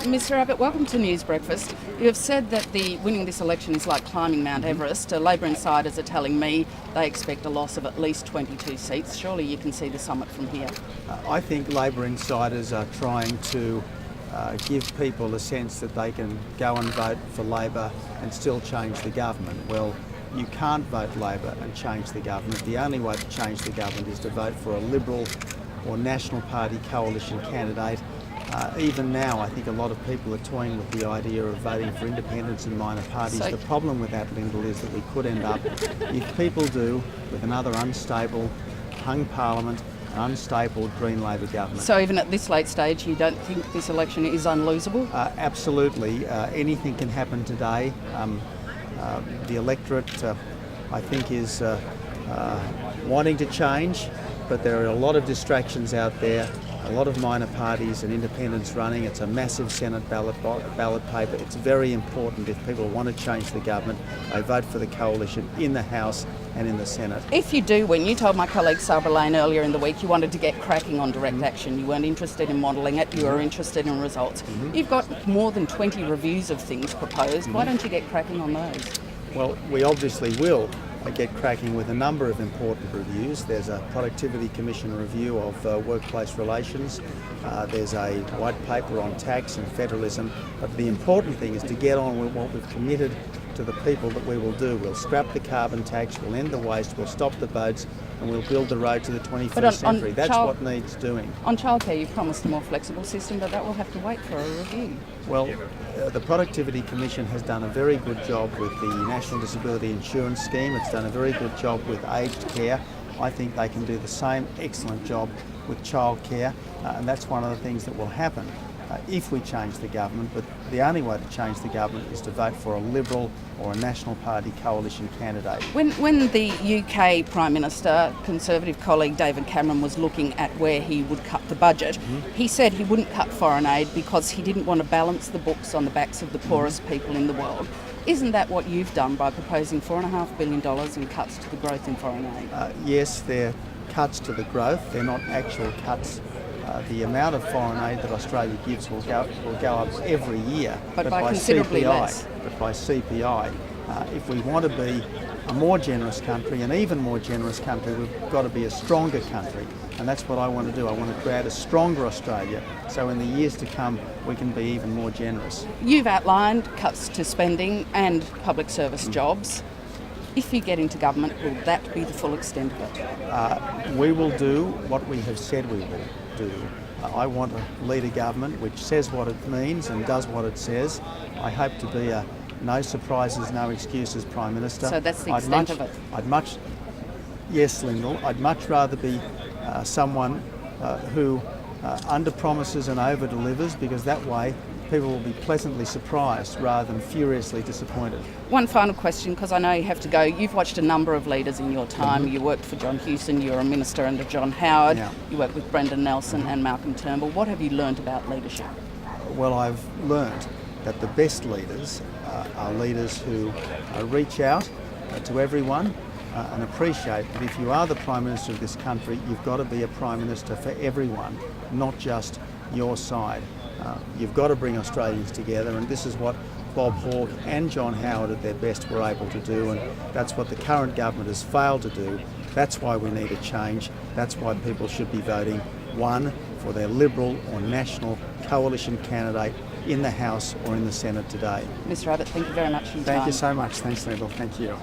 Mr. Abbott, welcome to News Breakfast. You have said that winning this election is like climbing Mount Everest. Labor insiders are telling me they expect a loss of at least 22 seats. Surely you can see the summit from here. I think Labor insiders are trying to give people a sense that they can go and vote for Labor and still change the government. Well, you can't vote Labor and change the government. The only way to change the government is to vote for a Liberal or National Party coalition candidate. Even now, I think a lot of people are toying with the idea of voting for independents and minor parties. The problem with that, Lyndall, is that we could end up, if people do, with another unstable, hung parliament, an unstable Green Labor government. So even at this late stage, you don't think this election is unlosable? Absolutely. Anything can happen today. The electorate, I think, is wanting to change, but there are a lot of distractions out there, a lot of minor parties and independents running. It's a massive Senate ballot paper. It's very important, if people want to change the government, they vote for the coalition in the House and in the Senate. If you do win, you told my colleague Sarah Lane earlier in the week you wanted to get cracking on direct action. You weren't interested in modelling it, you were interested in results. You've got more than 20 reviews of things proposed. Why don't you get cracking on those? Well, we obviously will get cracking with a number of important reviews. There's a Productivity Commission review of workplace relations. There's a white paper on tax and federalism. But the important thing is to get on with what we've committed to the people that we will do. We'll scrap the carbon tax, we'll end the waste, we'll stop the boats, and we'll build the road to the 21st century. That's what needs doing. On childcare, you've promised a more flexible system, but that will have to wait for a review. Well, the Productivity Commission has done a very good job with the National Disability Insurance Scheme. It's done a very good job with aged care. I think they can do the same excellent job with childcare, and that's one of the things that will happen if we change the government. But the only way to change the government is to vote for a Liberal or a National Party coalition candidate. When the UK Prime Minister, Conservative colleague David Cameron, was looking at where he would cut the budget, he said he wouldn't cut foreign aid because he didn't want to balance the books on the backs of the poorest people in the world. Isn't that what you've done by proposing $4.5 billion in cuts to the growth in foreign aid? Yes, they're cuts to the growth. They're not actual cuts. The amount of foreign aid that Australia gives will go up every year, but by considerably CPI, less. But by CPI. If we want to be a more generous country, an even more generous country, we've got to be a stronger country. And that's what I want to do. I want to create a stronger Australia, so in the years to come we can be even more generous. You've outlined cuts to spending and public service jobs. If you get into government, will that be the full extent of it? We will do what we have said we will do. I want to lead a government which says what it means and does what it says. I hope to be a no surprises, no excuses Prime Minister. So that's the extent of it? Yes, Lyndall, I'd much rather be someone who under-promises and over-delivers, because that way people will be pleasantly surprised rather than furiously disappointed. One final question, because I know you have to go. You've watched a number of leaders in your time. You worked for John Hewson, you were a minister under John Howard. Yeah. You worked with Brendan Nelson and Malcolm Turnbull. What have you learnt about leadership? Well, I've learnt that the best leaders are leaders who reach out to everyone and appreciate that if you are the Prime Minister of this country, you've got to be a Prime Minister for everyone, not just your side. You've got to bring Australians together, and this is what Bob Hawke and John Howard at their best were able to do, and that's what the current government has failed to do. That's why we need a change. That's why people should be voting, one, for their Liberal or National coalition candidate in the House or in the Senate today. Mr. Abbott, thank you very much for your time. Thank you so much. Thanks, Lyndall. Thank you.